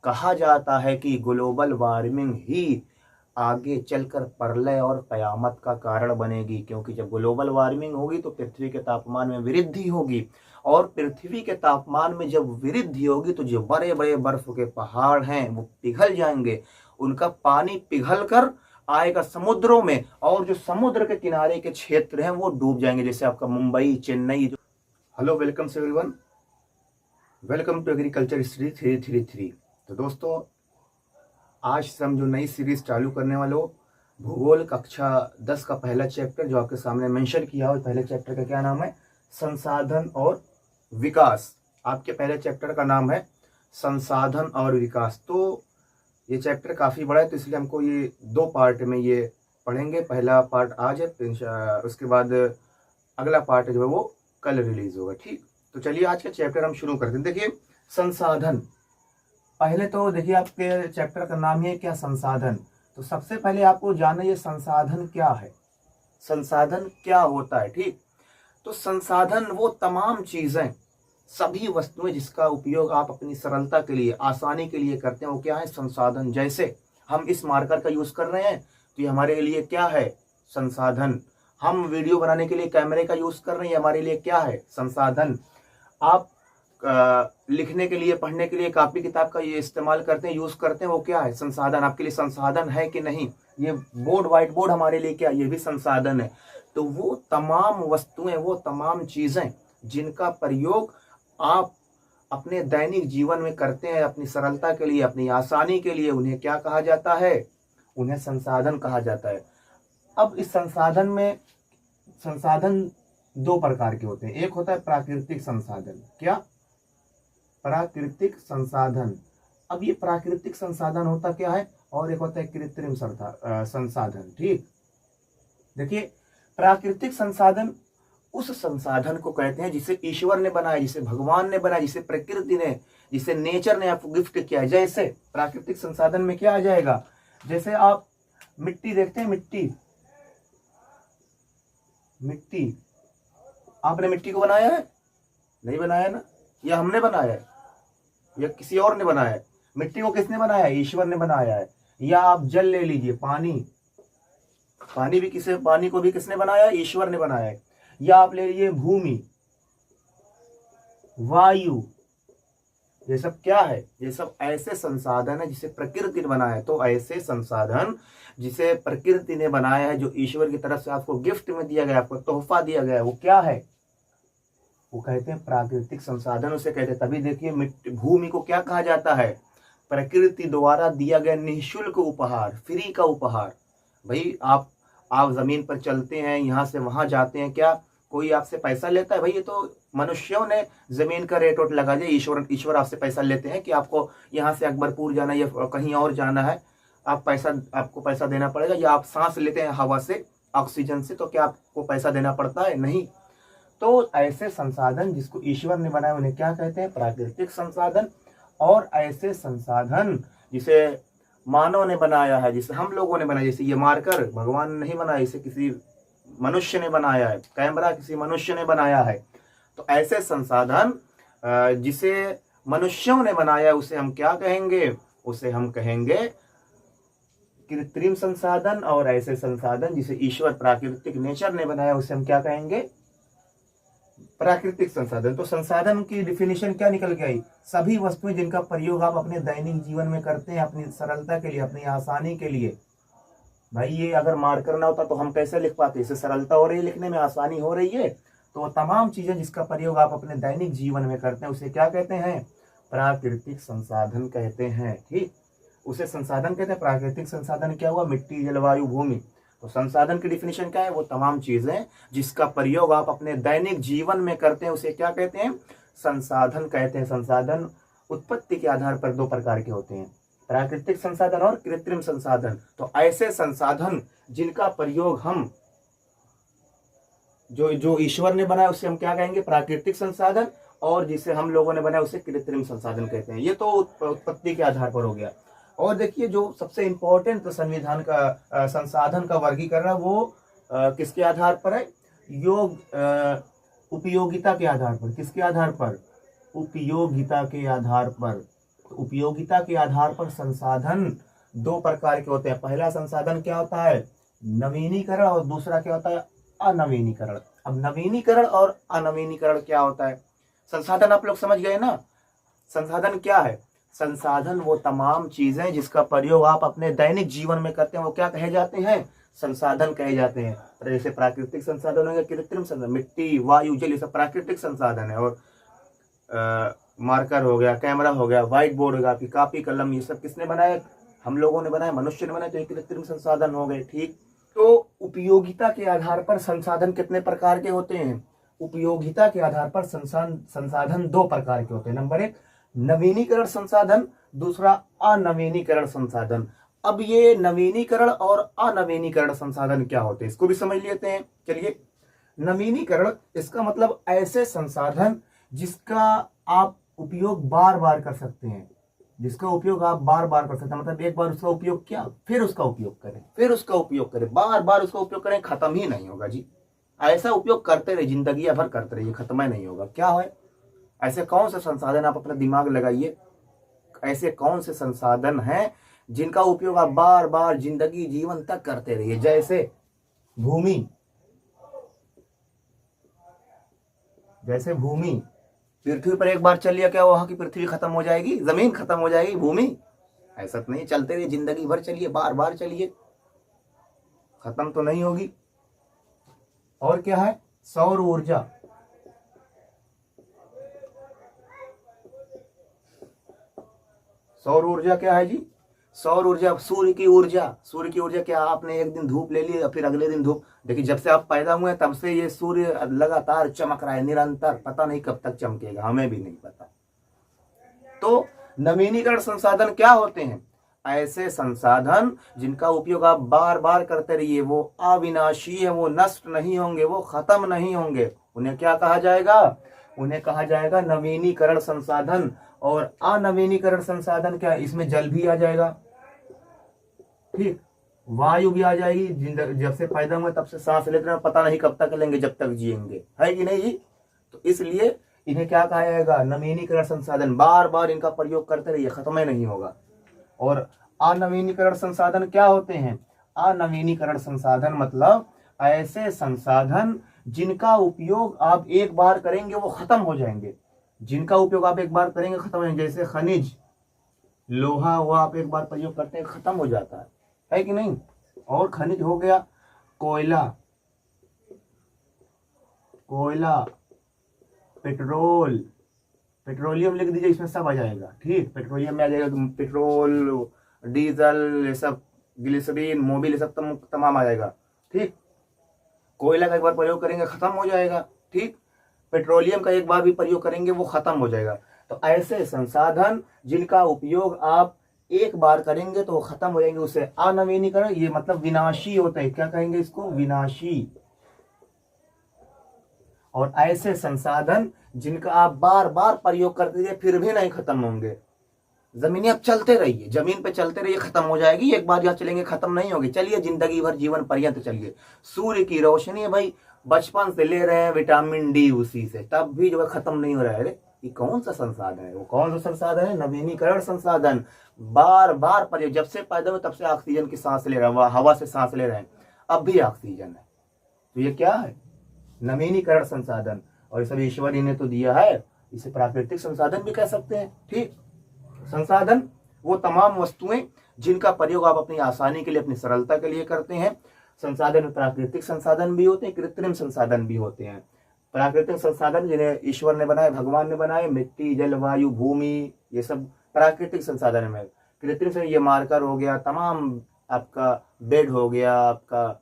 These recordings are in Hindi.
कहा जाता है कि ग्लोबल वार्मिंग ही आगे चलकर प्रलय और कयामत का कारण बनेगी, क्योंकि जब ग्लोबल वार्मिंग होगी तो पृथ्वी के तापमान में वृद्धि होगी, और पृथ्वी के तापमान में जब वृद्धि होगी तो जो बड़े बड़े बर्फ के पहाड़ हैं वो पिघल जाएंगे, उनका पानी पिघल कर आएगा समुद्रों में, और जो समुद्र के किनारे के क्षेत्र हैं वो डूब जाएंगे, जैसे आपका Mumbai, Chennai. Hello, welcome say everyone, welcome to agriculture history 333। तो दोस्तों, आज से हम जो नई सीरीज चालू करने वाले हो, भूगोल कक्षा 10 का पहला चैप्टर जो आपके सामने मेंशन किया हो। पहले चैप्टर का क्या नाम है? संसाधन और विकास। आपके पहले चैप्टर का नाम है संसाधन और विकास। तो ये चैप्टर काफ़ी बड़ा है, तो इसलिए हमको ये 2 पार्ट में ये पढ़ेंगे। पहला पार्ट आज है, उसके बाद अगला पार्ट जो है वो कल रिलीज होगा। ठीक, तो चलिए आज का चैप्टर हम शुरू करते हैं। देखिए, संसाधन। पहले तो देखिए, आपके चैप्टर का नाम है क्या? संसाधन। तो सबसे पहले आपको जानना ये संसाधन क्या है, संसाधन क्या होता है। ठीक, तो संसाधन वो तमाम चीजें, सभी वस्तुएं जिसका उपयोग आप अपनी सरलता के लिए, आसानी के लिए करते हैं, वो क्या है? संसाधन। जैसे हम इस मार्कर का यूज कर रहे हैं तो ये हमारे लिए क्या है? संसाधन। हम वीडियो बनाने के लिए कैमरे का यूज कर रहे हैं, हमारे लिए क्या है? संसाधन। आप लिखने के लिए, पढ़ने के लिए कॉपी किताब का ये इस्तेमाल करते हैं, यूज करते हैं, वो क्या है? संसाधन। आपके लिए संसाधन है कि नहीं? ये बोर्ड, व्हाइट बोर्ड हमारे लिए क्या? ये भी संसाधन है। तो वो तमाम वस्तुएं, वो तमाम चीजें जिनका प्रयोग आप अपने दैनिक जीवन में करते हैं, अपनी सरलता के लिए, अपनी आसानी के लिए, उन्हें क्या कहा जाता है? उन्हें संसाधन कहा जाता है। अब इस संसाधन में, संसाधन 2 प्रकार के होते हैं। एक होता है प्राकृतिक संसाधन। क्या? प्राकृतिक संसाधन। अब ये प्राकृतिक संसाधन होता क्या है? और एक होता है कृत्रिम संसाधन। ठीक, देखिए, प्राकृतिक संसाधन उस संसाधन को कहते हैं जिसे ईश्वर ने बनाया, जिसे भगवान ने बनाया, जिसे प्रकृति ने, जिसे नेचर ने आपको गिफ्ट किया है। जैसे प्राकृतिक संसाधन में क्या आ जाएगा? जैसे आप मिट्टी देखते हैं, मिट्टी, मिट्टी, आपने मिट्टी को बनाया है? नहीं बनाया ना? या हमने बनाया है या किसी और ने बनाया है? मिट्टी को किसने बनाया है? ईश्वर ने बनाया है। या आप जल ले लीजिए, पानी, पानी भी किसे, पानी को भी किसने बनाया है? ईश्वर ने बनाया है। या आप ले लीजिए भूमि, वायु, ये सब क्या है? ये सब ऐसे संसाधन है जिसे प्रकृति ने बनाया है। तो ऐसे संसाधन जिसे प्रकृति ने बनाया है, जो ईश्वर की तरफ से आपको गिफ्ट में दिया गया, आपको तोहफा दिया गया, वो क्या है? वो कहते हैं प्राकृतिक संसाधन, उसे कहते हैं। तभी देखिए, भूमि को क्या कहा जाता है? प्रकृति द्वारा दिया गया निःशुल्क उपहार, फ्री का उपहार। भाई, आप जमीन पर चलते हैं, यहाँ से वहां जाते हैं, क्या कोई आपसे पैसा लेता है? भाई, ये तो मनुष्यों ने जमीन का रेट वोट लगा दिया। ईश्वर आपसे पैसा लेते हैं कि आपको यहाँ से अकबरपुर जाना है या कहीं और जाना है, आपको पैसा देना पड़ेगा। या आप सांस लेते हैं हवा से, ऑक्सीजन से, तो क्या आपको पैसा देना पड़ता है? नहीं। तो ऐसे संसाधन जिसको ईश्वर ने बनाया उन्हें क्या कहते हैं? प्राकृतिक संसाधन। और ऐसे संसाधन जिसे मानव ने बनाया है, जिसे हम लोगों ने बनाया, जैसे ये मार्कर भगवान ने नहीं बनाया, इसे किसी मनुष्य ने बनाया है, कैमरा किसी मनुष्य ने बनाया है। तो ऐसे संसाधन जिसे मनुष्यों ने बनाया, उसे हम क्या कहेंगे? उसे हम कहेंगे कृत्रिम संसाधन। और ऐसे संसाधन जिसे ईश्वर, प्राकृतिक नेचर ने बनाया, उसे हम क्या कहेंगे? प्राकृतिक संसाधन। तो संसाधन की डिफिनेशन क्या निकल के आई? सभी वस्तुएं जिनका प्रयोग आप अपने दैनिक जीवन में करते हैं, अपनी सरलता के लिए, अपनी आसानी के लिए। भाई, ये अगर मार्कर ना होता तो हम कैसे लिख पाते? इससे सरलता हो रही है, लिखने में आसानी हो रही है। तो तमाम चीजें जिसका प्रयोग आप अपने दैनिक जीवन में करते हैं, उसे क्या कहते हैं? प्राकृतिक संसाधन कहते हैं। ठीक, उसे संसाधन कहते हैं। प्राकृतिक संसाधन क्या हुआ? मिट्टी, जलवायु, भूमि। तो संसाधन की डिफिनेशन क्या है? वो तमाम चीजें जिसका प्रयोग आप अपने दैनिक जीवन में करते हैं, उसे क्या कहते हैं? संसाधन कहते हैं। संसाधन उत्पत्ति के आधार पर 2 प्रकार के होते हैं, प्राकृतिक संसाधन और कृत्रिम संसाधन। तो ऐसे संसाधन जिनका प्रयोग हम, जो ईश्वर ने बनाया, उसे हम क्या कहेंगे? प्राकृतिक संसाधन। और जिसे हम लोगों ने बनाया, उसे कृत्रिम संसाधन कहते हैं। ये तो उत्पत्ति के आधार पर हो गया। और देखिए, जो सबसे इंपॉर्टेंट संविधान का संसाधन का वर्गीकरण, वो किसके आधार पर है? उपयोगिता के आधार पर। किसके आधार पर? उपयोगिता के आधार पर। तो उपयोगिता के आधार पर संसाधन दो प्रकार के होते हैं। पहला संसाधन क्या होता है, नवीनीकरण, और दूसरा क्या होता है, अनवीनीकरण। अब नवीनीकरण और अनवीनीकरण क्या होता है। संसाधन आप लोग समझ गए ना। संसाधन क्या है, संसाधन वो तमाम चीजें जिसका प्रयोग आप अपने दैनिक जीवन में करते हैं वो क्या कहे जाते हैं, संसाधन कहे जाते हैं। जैसे प्राकृतिक संसाधन हो गया, कृत्रिम संसाधन, मिट्टी, वायु, जल, ये सब प्राकृतिक संसाधन है। और मार्कर हो गया, कैमरा हो गया, व्हाइट बोर्ड हो गया, आपकी कापी कलम, ये सब किसने बनाए, हम लोगों ने बनाए, मनुष्य ने बनाए, तो ये कृत्रिम संसाधन हो गए। ठीक, तो उपयोगिता के आधार पर संसाधन कितने प्रकार के होते हैं, उपयोगिता के आधार पर संसाधन दो प्रकार के होते हैं। नंबर एक नवीनीकरण संसाधन, दूसरा अनवीनीकरण संसाधन। अब ये नवीनीकरण और अनवीनीकरण संसाधन क्या होते हैं इसको भी समझ लेते हैं। चलिए, नवीनीकरण इसका मतलब ऐसे संसाधन जिसका आप उपयोग बार बार कर सकते हैं, जिसका उपयोग आप बार बार कर सकते हैं। मतलब एक बार उसका उपयोग किया, फिर उसका उपयोग करें, फिर उसका उपयोग करें, बार बार उसका उपयोग करें, खत्म ही नहीं होगा जी। ऐसा उपयोग करते रहे, जिंदगी भर करते रहिए, खत्म ही नहीं होगा। क्या है, ऐसे कौन से संसाधन, आप अपना दिमाग लगाइए, ऐसे कौन से संसाधन हैं जिनका उपयोग आप बार बार जिंदगी जीवन तक करते रहिए। जैसे भूमि, जैसे भूमि, पृथ्वी पर एक बार चल लिया क्या वहां की पृथ्वी खत्म हो जाएगी, जमीन खत्म हो जाएगी, भूमि ऐसा तो नहीं, चलते रहिए, जिंदगी भर चलिए, बार बार चलिए, खत्म तो नहीं होगी। और क्या है, सौर ऊर्जा, सौर ऊर्जा क्या है जी, सौर ऊर्जा, सूर्य की ऊर्जा। सूर्य की ऊर्जा क्या, आपने एक दिन धूप ले ली, फिर अगले दिन धूप, देखिए जब से आप पैदा हुए तब से ये सूर्य लगातार चमक रहा है, निरंतर, पता नहीं कब तक चमकेगा, हमें भी नहीं पता। तो नवीनीकरण संसाधन क्या होते हैं, ऐसे संसाधन जिनका उपयोग आप बार बार करते रहिए, वो अविनाशी है, वो नष्ट नहीं होंगे, वो खत्म नहीं होंगे, उन्हें क्या कहा जाएगा, उन्हें कहा जाएगा नवीनीकरण संसाधन। और अनवीनीकरण संसाधन क्या है, इसमें जल भी आ जाएगा, ठीक, वायु भी आ जाएगी, जब से पैदा हुए तब से सांस लेते हैं, पता नहीं कब तक लेंगे, जब तक जिएंगे, है कि नहीं जी। तो इसलिए इन्हें क्या कहा जाएगा, नवीनीकरण संसाधन, बार बार इनका प्रयोग करते रहिए, खत्म ही नहीं होगा। और अनवीनीकरण संसाधन क्या होते हैं, अनवीनीकरण संसाधन मतलब ऐसे संसाधन जिनका उपयोग आप एक बार करेंगे वो खत्म हो जाएंगे, जिनका उपयोग आप एक बार करेंगे खत्म हो जाएंगे। जैसे खनिज, लोहा, वो आप एक बार प्रयोग करते हैं खत्म हो जाता है कि नहीं। और खनिज हो गया कोयला, कोयला, पेट्रोल, पेट्रोलियम लिख दीजिए, इसमें सब आ जाएगा, ठीक, पेट्रोलियम में आ जाएगा, पेट्रोल, डीजल, ये सब, ग्लिसरीन, मोबिल, ये सब तमाम आ जाएगा, ठीक। कोयला का एक बार प्रयोग करेंगे खत्म हो जाएगा, ठीक। पेट्रोलियम का एक बार भी प्रयोग करेंगे वो खत्म हो जाएगा। तो ऐसे संसाधन जिनका उपयोग आप एक बार करेंगे तो वो खत्म हो जाएंगे, उसे अनवीनीकरण, ये मतलब विनाशी होता है, क्या कहेंगे इसको, विनाशी। और ऐसे संसाधन जिनका आप बार बार प्रयोग करते रहिए फिर भी नहीं खत्म होंगे। जमीन आप चलते रहिए, जमीन पे चलते रहिए, खत्म हो जाएगी, एक बार यहाँ चलेंगे खत्म नहीं होगी, चलिए जिंदगी भर जीवन पर्यंत चलिए। सूर्य की रोशनी है भाई, बचपन से ले रहे हैं विटामिन डी उसी से, तब भी जो है खत्म नहीं हो रहा है। ये कौन सा संसाधन है, वो कौन सा संसाधन है, नवीनीकरण संसाधन। बार बार प्रयोग, जब से पैदा हुए तब से ऑक्सीजन की सांस ले रहे हैं, हवा से सांस ले रहे हैं, अब भी ऑक्सीजन है, तो ये क्या है, नवीनीकरण संसाधन। और ये सब ईश्वर ही ने तो दिया है, इसे प्राकृतिक संसाधन भी कह सकते हैं, ठीक। संसाधन वो तमाम वस्तुएं जिनका प्रयोग आप अपनी आसानी के लिए, अपनी सरलता के लिए करते हैं। संसाधन में प्राकृतिक संसाधन भी होते हैं, कृत्रिम संसाधन भी होते हैं। प्राकृतिक संसाधन जिन्हें ईश्वर ने बनाए, भगवान ने बनाए, मिट्टी, जल, वायु, भूमि, ये सब प्राकृतिक संसाधन में। कृत्रिम से ये मार्कर हो गया, तमाम आपका बेड हो गया, आपका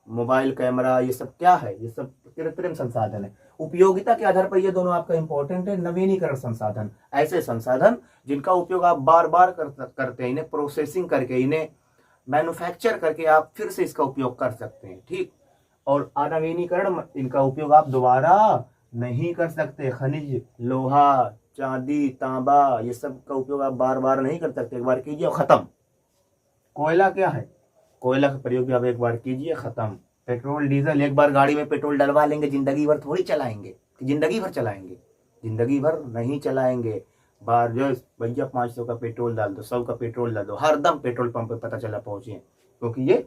मोबाइल, कैमरा, ये सब क्या है, ये सब कृत्रिम संसाधन है। उपयोगिता के आधार पर ये दोनों आपका इंपॉर्टेंट है। नवीनीकरण संसाधन, ऐसे संसाधन जिनका उपयोग आप बार बार करते हैं, इन्हें प्रोसेसिंग करके, इन्हें मैन्युफैक्चर करके आप फिर से इसका उपयोग कर सकते हैं, ठीक। और अनवीनीकरण, इनका उपयोग आप दोबारा नहीं कर सकते। खनिज, लोहा, चांदी, तांबा, ये सब का उपयोग आप बार बार नहीं कर सकते, एक बार कीजिए खत्म। कोयला क्या है, कोयला का प्रयोग भी आप एक बार कीजिए खत्म। पेट्रोल, डीजल, एक बार गाड़ी में पेट्रोल डलवा लेंगे, जिंदगी भर थोड़ी चलाएंगे, जिंदगी भर चलाएंगे, जिंदगी भर नहीं चलाएंगे। बाहर जो भैया 500 का पेट्रोल डाल दो, 100 का पेट्रोल डाल दो, हरदम पेट्रोल पंप पे पता चला पहुंचे, क्योंकि ये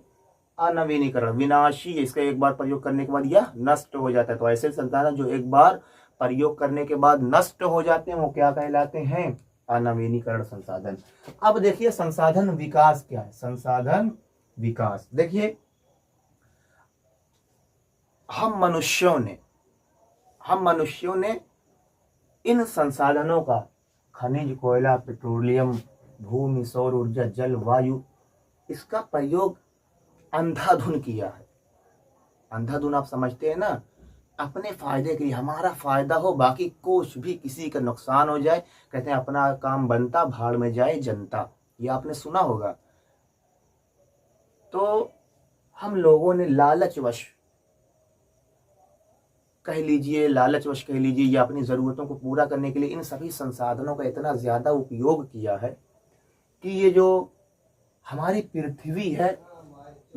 अनवीनीकरण विनाशी है। इसका एक बार प्रयोग करने के बाद यह नष्ट हो जाता है। तो ऐसे संसाधन जो एक बार प्रयोग करने के बाद नष्ट हो जाते हैं वो क्या कहलाते हैं? अनवीनीकरण संसाधन। अब देखिए संसाधन विकास क्या है। संसाधन विकास देखिए, हम मनुष्यों ने इन संसाधनों का, खनिज, कोयला, पेट्रोलियम, भूमि, सौर ऊर्जा, जल, वायु, इसका प्रयोग अंधाधुन किया है। अंधाधुन आप समझते हैं ना, अपने फायदे के लिए, हमारा फायदा हो, बाकी कुछ भी, किसी का नुकसान हो जाए, कहते हैं अपना काम बनता भाड़ में जाए जनता, ये आपने सुना होगा। तो हम लोगों ने लालचवश कह लीजिए या अपनी जरूरतों को पूरा करने के लिए इन सभी संसाधनों का इतना ज्यादा उपयोग किया है कि ये जो हमारी पृथ्वी है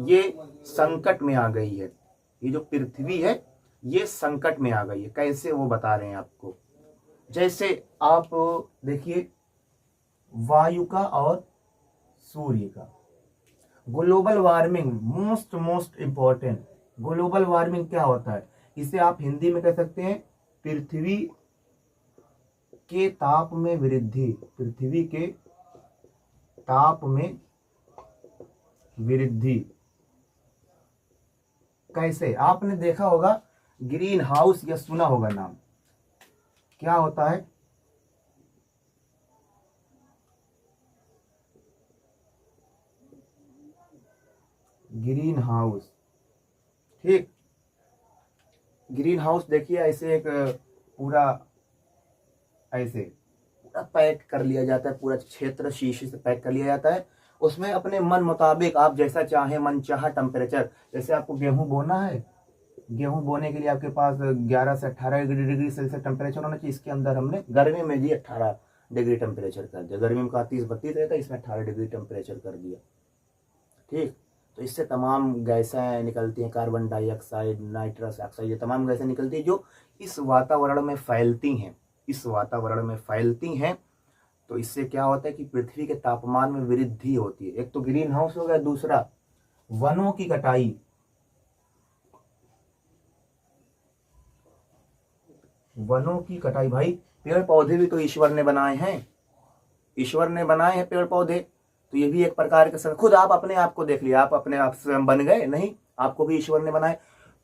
ये संकट में आ गई है। ये जो पृथ्वी है ये संकट में आ गई है। कैसे, वो बता रहे हैं आपको। जैसे आप देखिए वायु का और सूर्य का, global warming most important. Global warming क्या होता है? इसे आप हिंदी में कह सकते हैं पृथ्वी के ताप में वृद्धि। पृथ्वी के ताप में वृद्धि कैसे? आपने देखा होगा ग्रीन हाउस, या सुना होगा नाम। क्या होता है? ग्रीन हाउस, ठीक। ग्रीन हाउस देखिए, ऐसे एक पूरा पैक कर लिया जाता है, पूरा क्षेत्र शीशे से पैक कर लिया जाता है। उसमें अपने मन मुताबिक आप जैसा चाहे, मन चाहा टेम्परेचर, जैसे आपको गेहूं बोना है, गेहूं बोने के लिए आपके पास 11 से 18 डिग्री सेल्सियस टेम्परेचर होना चाहिए। इसके अंदर हमने गर्मी में जी 18 डिग्री टेम्परेचर कर दिया। गर्मी में 31-32 रहता है, इसमें 18 डिग्री टेम्परेचर कर दिया, ठीक। तो इससे तमाम गैसें निकलती हैं, कार्बन डाइऑक्साइड, नाइट्रस ऑक्साइड, ये तमाम गैसें निकलती हैं जो इस वातावरण में फैलती हैं। तो इससे क्या होता है कि पृथ्वी के तापमान में वृद्धि होती है। एक तो ग्रीन हाउस हो गया, दूसरा वनों की कटाई। वनों की कटाई, भाई पेड़ पौधे भी तो ईश्वर ने बनाए हैं, पेड़ पौधे। तो ये भी एक प्रकार के, खुद आप अपने आप को देख लिया, आप अपने आप से बन गए नहीं, आपको भी ईश्वर ने बनाए।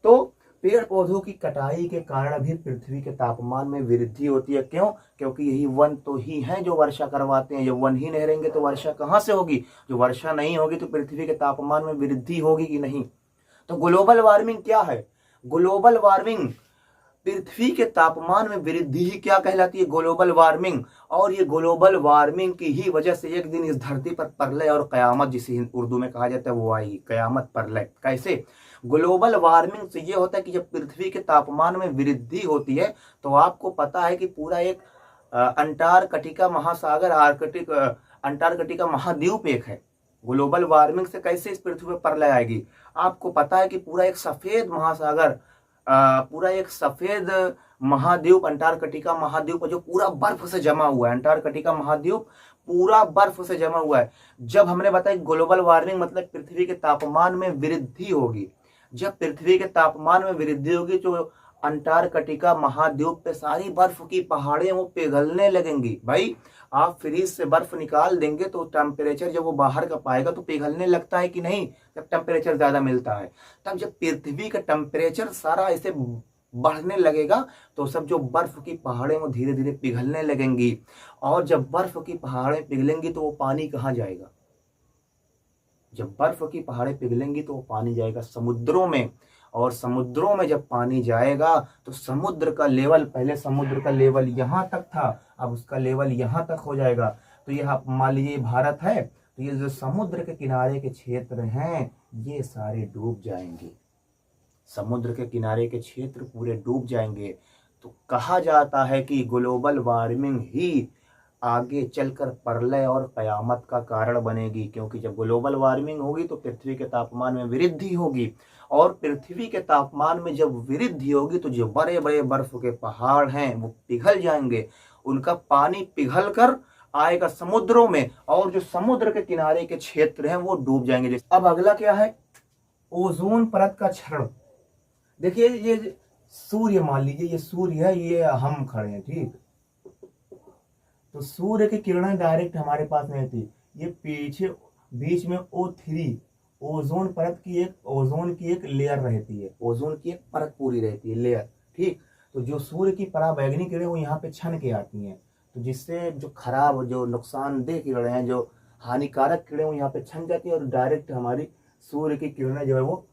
तो पेड़ पौधों की कटाई के कारण भी पृथ्वी के तापमान में वृद्धि होती है। क्यों? क्योंकि यही वन तो ही हैं जो वर्षा करवाते हैं। जब वन ही नहीं रहेंगे तो वर्षा कहाँ से होगी? जो वर्षा नहीं होगी तो पृथ्वी के तापमान में वृद्धि होगी कि नहीं? तो ग्लोबल वार्मिंग क्या है? ग्लोबल वार्मिंग पृथ्वी के तापमान में वृद्धि ही क्या कहलाती है? Global warming. और ये ग्लोबल वार्मिंग की ही वजह से एक दिन इस धरती पर प्रलय और कयामत, जिसे उर्दू में कहा जाता है, वो आई, कयामत, प्रलय। कैसे? ग्लोबल वार्मिंग से ये होता है कि जब पृथ्वी के तापमान में वृद्धि होती है तो आपको पता है कि पूरा एक अंटार्कटिका महासागर, अंटार्कटिका महाद्वीप एक है। ग्लोबल वार्मिंग से कैसे इस पृथ्वी पर प्रलय आएगी? आपको पता है कि पूरा एक सफेद महासागर, पूरा एक सफेद महाद्वीप, अंटार्कटिका महाद्वीप जो पूरा बर्फ से जमा हुआ है, अंटार्कटिका महाद्वीप पूरा बर्फ से जमा हुआ है। जब हमने बताया ग्लोबल वार्मिंग मतलब पृथ्वी के तापमान में वृद्धि होगी, जब पृथ्वी के तापमान में वृद्धि होगी तो अंटार्कटिका महाद्वीप पे सारी बर्फ की पहाड़ें वो पिघलने लगेंगी। भाई आप फ्रीज से बर्फ निकाल देंगे तो टेम्परेचर जब वो बाहर का पाएगा तो पिघलने लगता है कि नहीं? जब टेम्परेचर ज्यादा मिलता है, तब जब पृथ्वी का टेम्परेचर सारा ऐसे बढ़ने लगेगा तो सब जो बर्फ की पहाड़ें वो धीरे धीरे पिघलने लगेंगी। और जब बर्फ की पहाड़ें पिघलेंगी तो वो पानी कहाँ जाएगा? जब बर्फ की पहाड़ें पिघलेंगी तो वो पानी जाएगा समुद्रों में। और समुद्रों में जब पानी जाएगा तो समुद्र का लेवल, पहले समुद्र का लेवल यहाँ तक था, अब उसका लेवल यहाँ तक हो जाएगा। तो यह मान लीजिए भारत है, तो ये जो समुद्र के किनारे के क्षेत्र हैं ये सारे डूब जाएंगे, समुद्र के किनारे के क्षेत्र पूरे डूब जाएंगे। तो कहा जाता है कि ग्लोबल वार्मिंग ही आगे चलकर प्रलय और कयामत का कारण बनेगी, क्योंकि जब ग्लोबल वार्मिंग होगी तो पृथ्वी के तापमान में वृद्धि होगी। और पृथ्वी के तापमान में जब वृद्धि होगी तो जो बड़े बड़े बर्फ के पहाड़ हैं वो पिघल जाएंगे। उनका पानी पिघल कर आएगा समुद्रों में, और जो समुद्र के किनारे के क्षेत्र हैं वो डूब जाएंगे। अब अगला क्या है, ओजोन परत का क्षरण। देखिए ये सूर्य, मान लीजिए ये सूर्य है, ये हम खड़े हैं, ठीक। तो सूर्य की किरणें डायरेक्ट हमारे पास नहीं आती, ये पीछे बीच में O3 ओजोन परत की ओजोन की एक लेयर रहती है, ओजोन की एक परत पूरी रहती है, लेयर, ठीक। तो जो सूर्य की पराबैंगनी किरणें वो यहाँ पे छन के आती हैं, तो जिससे जो खराब, जो नुकसानदेह किरणें हैं, जो हानिकारक किरणें वो यहाँ पे छन जाती है, और डायरेक्ट हमारी सूर्य की किरणें जो है वो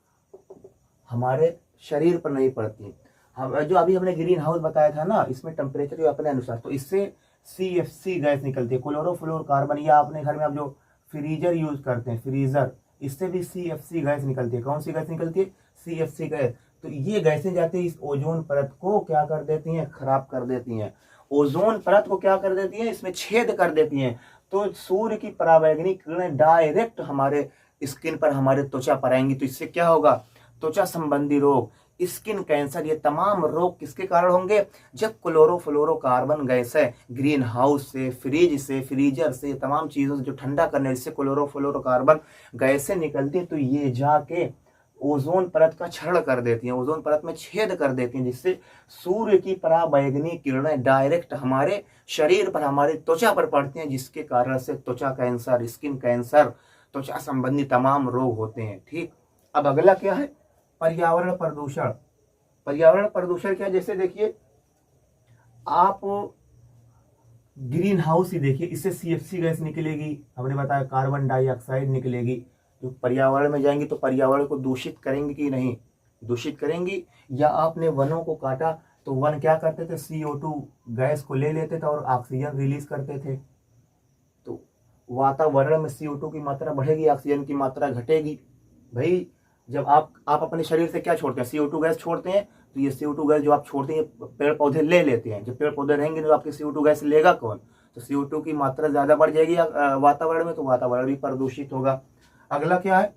हमारे शरीर पर नहीं पड़ती। हम जो अभी हमने ग्रीन हाउस बताया था ना, इसमें टेम्परेचर जो अपने अनुसार, तो इससे CFC गैस निकलती है, क्लोरोफ्लोरोकार्बन, या अपने घर में आप जो फ्रीजर यूज करते हैं, फ्रीजर, इससे भी CFC गैस निकलती है। कौन सी गैस निकलती है? CFC gas. तो ये गैसें जाती है इस ओजोन परत को क्या कर देती हैं? खराब कर देती हैं। ओजोन परत को क्या कर देती हैं? इसमें छेद कर देती हैं। तो सूर्य की पराबैंगनी किरणें डायरेक्ट हमारे स्किन पर, हमारे त्वचा पर आएंगी, तो इससे क्या होगा? त्वचा संबंधी रोग, स्किन कैंसर, ये तमाम रोग किसके कारण होंगे? जब क्लोरोफ्लोरोकार्बन गैस है ग्रीन हाउस से, फ्रिज से, फ्रीजर से, तमाम चीज़ों से जो ठंडा करने से क्लोरोफ्लोरोकार्बन गैसें निकलती है, तो ये जाके ओजोन परत का क्षरण कर देती हैं, ओजोन परत में छेद कर देती हैं, जिससे सूर्य की पराबैंगनी किरणें डायरेक्ट हमारे शरीर पर, हमारी त्वचा पर पड़ती हैं, जिसके कारण से त्वचा कैंसर, स्किन कैंसर, त्वचा संबंधी तमाम रोग होते हैं, ठीक। अब अगला क्या है? पर्यावरण प्रदूषण। पर्यावरण प्रदूषण क्या? जैसे देखिए आप ग्रीन हाउस ही देखिए, इससे CFC गैस निकलेगी, हमने बताया कार्बन डाइऑक्साइड निकलेगी, जो पर्यावरण में जाएंगी तो पर्यावरण को दूषित करेंगी कि नहीं? दूषित करेंगी। या आपने वनों को काटा तो वन क्या करते थे? CO2 गैस को ले लेते थे और ऑक्सीजन रिलीज करते थे, तो वातावरण में CO2 की मात्रा बढ़ेगी, ऑक्सीजन की मात्रा घटेगी। भाई जब आप अपने शरीर से क्या छोड़ते हैं? CO2 गैस छोड़ते हैं, तो ये CO2 गैस जो आप छोड़ते हैं पेड़ पौधे ले लेते हैं। जब पेड़ पौधे रहेंगे तो आपकी CO2 गैस लेगा कौन? तो CO2 की मात्रा ज्यादा बढ़ जाएगी वातावरण में, तो वातावरण भी प्रदूषित होगा। अगला क्या है?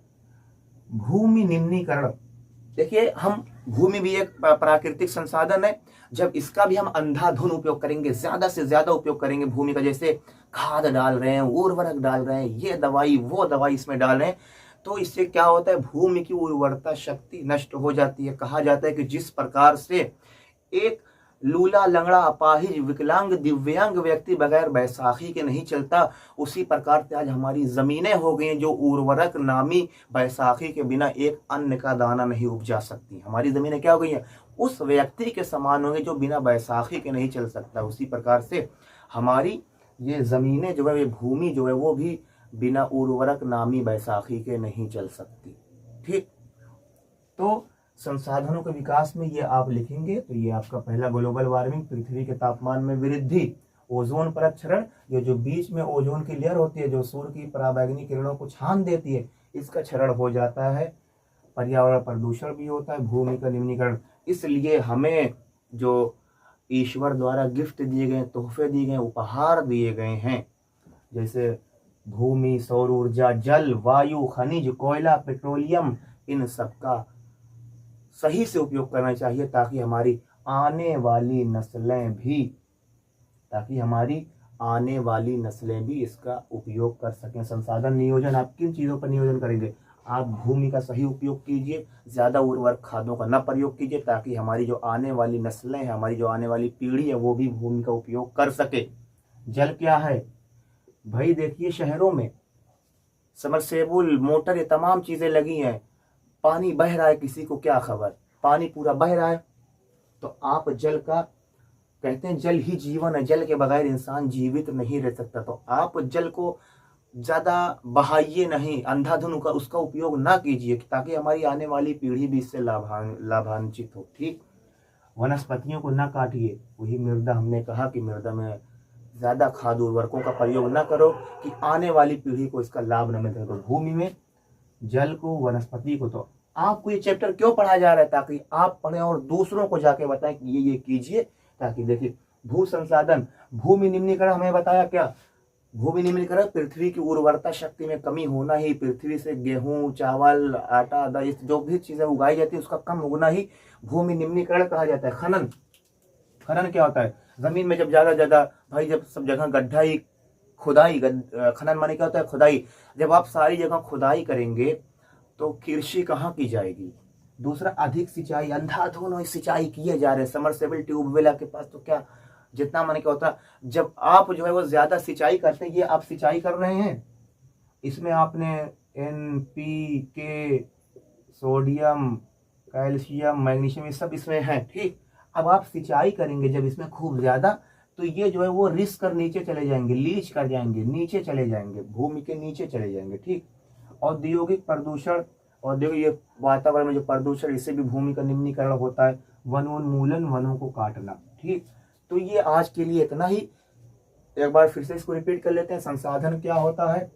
भूमि निम्नीकरण। देखिए हम, भूमि भी एक प्राकृतिक संसाधन है, जब इसका भी हम अंधाधुन उपयोग करेंगे, ज्यादा से ज्यादा उपयोग करेंगे भूमि का, जैसे खाद डाल रहे हैं, उर्वरक डाल रहे हैं, ये दवाई वो दवाई इसमें डाल रहे हैं, तो इससे क्या होता है? भूमि की उर्वरता शक्ति नष्ट हो जाती है। कहा जाता है कि जिस प्रकार से एक लूला, लंगड़ा, अपाहिज, विकलांग, दिव्यांग व्यक्ति बगैर बैसाखी के नहीं चलता, उसी प्रकार से आज हमारी जमीनें हो गई हैं जो उर्वरक नामी बैसाखी के बिना एक अन्न का दाना नहीं उपजा सकती। हमारी जमीनें क्या हो गई हैं? उस व्यक्ति के समान होंगे जो बिना बैसाखी के नहीं चल सकता। उसी प्रकार से हमारी ये जमीनें जो है, ये भूमि जो है, वो भी बिना उर्वरक नामी बैसाखी के नहीं चल सकती, ठीक। तो संसाधनों के विकास में ये आप लिखेंगे, तो ये आपका पहला ग्लोबल वार्मिंग, पृथ्वी के तापमान में वृद्धि, ओजोन परत क्षरण, ये जो बीच में ओजोन की लेयर होती है जो सूर्य की पराबैंगनी किरणों को छान देती है, इसका क्षरण हो जाता है। पर्यावरण प्रदूषण भी होता है, भूमि का निम्नीकरण। इसलिए हमें जो ईश्वर द्वारा गिफ्ट दिए गए, तोहफे दिए गए, उपहार दिए गए हैं, जैसे भूमि, सौर ऊर्जा, जल, वायु, खनिज, कोयला, पेट्रोलियम, इन सबका सही से उपयोग करना चाहिए, ताकि हमारी आने वाली नस्लें भी इसका उपयोग कर सकें। संसाधन नियोजन, आप किन चीज़ों पर नियोजन करेंगे? आप भूमि का सही उपयोग कीजिए, ज़्यादा उर्वरक खादों का न प्रयोग कीजिए, ताकि हमारी जो आने वाली नस्लें हैं, हमारी जो आने वाली पीढ़ी है, वो भी भूमि का उपयोग कर सके। जल क्या है भाई? देखिए शहरों में समरसेबुल, मोटर, ये तमाम चीज़ें लगी हैं, पानी बह रहा है, किसी को क्या खबर? पानी पूरा बह रहा है। तो आप जल का, कहते हैं जल ही जीवन है, जल के बगैर इंसान जीवित नहीं रह सकता। तो आप जल को ज़्यादा बहाइए नहीं, अंधाधुन उसका उपयोग ना कीजिए, ताकि हमारी आने वाली पीढ़ी भी इससे लाभान्वित हो, ठीक। वनस्पतियों को ना काटिए, वही मृदा, हमने कहा कि मृदा में ज़्यादा खाद उर्वरकों का प्रयोग ना करो कि आने वाली पीढ़ी को इसका लाभ न मिले। तो भूमि में, जल को, वनस्पति को। तो आपको ये चैप्टर क्यों पढ़ाया जा रहा है? ताकि आप पढ़ें और दूसरों को जाके बताएं कि ये कीजिए, ताकि देखिए भू संसाधन, भूमि निम्नीकरण हमें बताया क्या? भूमि निम्नीकरण, पृथ्वी की उर्वरता शक्ति में कमी होना ही, पृथ्वी से गेहूं, चावल, आटा, दाल, जो भी चीजें उगाई जाती है उसका कम होना ही भूमि निम्नीकरण कहा जाता है। खनन क्या होता है? जमीन में जब ज्यादा भाई जब सब जगह गड्ढा ही खुदाई, खनन माने क्या होता है? खुदाई। जब आप सारी जगह खुदाई करेंगे तो कृषि कहाँ की जाएगी? दूसरा, अधिक सिंचाई, अंधाधुंध सिंचाई किए जा रहे हैं, समरसेबल ट्यूबवेल आपके पास, तो क्या जितना माने क्या होता है, जब आप जो है वो ज्यादा सिंचाई करते हैं, ये आप सिंचाई कर रहे हैं, इसमें आपने NPK, सोडियम, कैल्शियम, मैग्नीशियम, ये सब इसमें है, ठीक। अब आप सिंचाई करेंगे जब इसमें खूब ज्यादा, तो ये जो है वो रिस्क कर नीचे चले जाएंगे, लीच कर जाएंगे, नीचे चले जाएंगे, भूमि के नीचे चले जाएंगे, ठीक। औद्योगिक प्रदूषण, औद्योगिक ये वातावरण में जो प्रदूषण, इससे भी भूमि का निम्नीकरण होता है। वनोन्मूलन, वनों को काटना, ठीक। तो ये आज के लिए इतना ही। एक बार फिर से इसको रिपीट कर लेते हैं। संसाधन क्या होता है?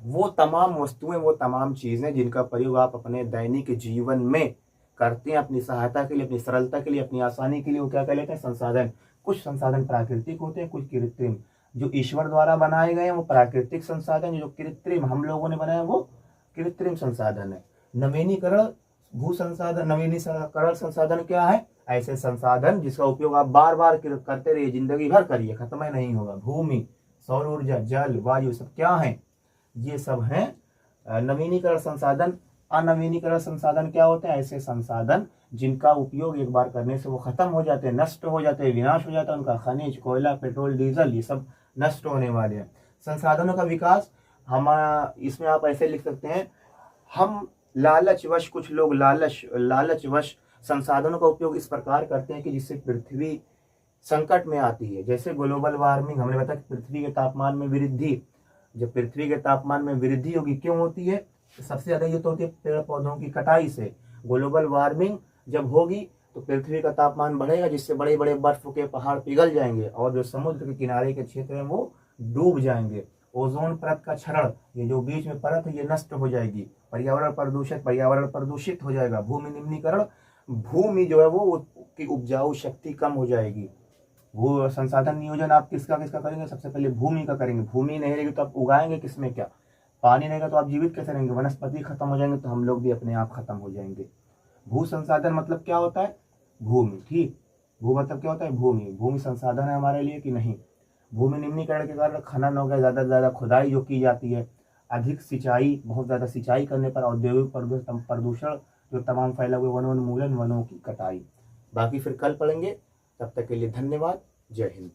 वो तमाम वस्तुएं, वो तमाम चीजें जिनका प्रयोग आप अपने दैनिक जीवन में करते हैं, अपनी सहायता के लिए, अपनी सरलता के लिए, अपनी आसानी के लिए, वो क्या कह लेते हैं? संसाधन। कुछ संसाधन प्राकृतिक होते हैं, कुछ कृत्रिम। जो ईश्वर द्वारा बनाए गए हैं वो प्राकृतिक संसाधन, जो कृत्रिम हम लोगों ने बनाया वो कृत्रिम संसाधन है। नवीनीकरण भू संसाधन, नवीनीकरण संसाधन क्या है? ऐसे संसाधन जिसका उपयोग आप बार बार करते रहिए, जिंदगी भर करिए, खत्म ही नहीं होगा। भूमि, सौर ऊर्जा, जल, वायु, सब क्या है? ये सब हैं नवीनीकरण संसाधन। अनवीनीकरण संसाधन क्या होते हैं? ऐसे संसाधन जिनका उपयोग एक बार करने से वो खत्म हो जाते हैं, नष्ट हो जाते हैं, विनाश हो जाता है उनका। खनिज, कोयला, पेट्रोल, डीजल, ये सब नष्ट होने वाले हैं। संसाधनों का विकास, हम इसमें आप ऐसे लिख सकते हैं, हम लालचवश, कुछ लोग लालचवश संसाधनों का उपयोग इस प्रकार करते हैं कि जिससे पृथ्वी संकट में आती है। जैसे ग्लोबल वार्मिंग, हमने बताया कि पृथ्वी के तापमान में वृद्धि। जब पृथ्वी के तापमान में वृद्धि होगी, क्यों होती है? सबसे ज्यादा ये तो होती है पेड़ पौधों की कटाई से। ग्लोबल वार्मिंग जब होगी तो पृथ्वी का तापमान बढ़ेगा, जिससे बड़े बड़े बर्फ के पहाड़ पिघल जाएंगे और जो समुद्र के किनारे के क्षेत्र हैं वो डूब जाएंगे। ओजोन परत का क्षरण, ये जो बीच में परत है ये नष्ट हो जाएगी। पर्यावरण प्रदूषित हो जाएगा। भूमि निम्नीकरण, भूमि जो है वो की उपजाऊ शक्ति कम हो जाएगी। भू संसाधन नियोजन आप किसका किसका करेंगे? सबसे पहले भूमि का करेंगे। भूमि नहीं रहेगी तो आप उगाएंगे किसमें क्या? पानी नहीं रहेगा तो आप जीवित कैसे रहेंगे? वनस्पति खत्म हो जाएंगे तो हम लोग भी अपने आप खत्म हो जाएंगे। भू संसाधन मतलब क्या होता है? भूमि, ठीक। भू मतलब क्या होता है? भूमि। भूमि संसाधन है हमारे लिए कि नहीं? भूमि निम्नीकरण के कारण खनन हो गया, ज्यादा से ज्यादा खुदाई जो की जाती है, अधिक सिंचाई, बहुत ज्यादा सिंचाई करने पर औद्योगिक प्रदूषण जो तमाम फैला हुए, वनोन्मूलन, वनों की कटाई। बाकी फिर कल पढ़ेंगे। तब तक के लिए धन्यवाद। जय हिंद।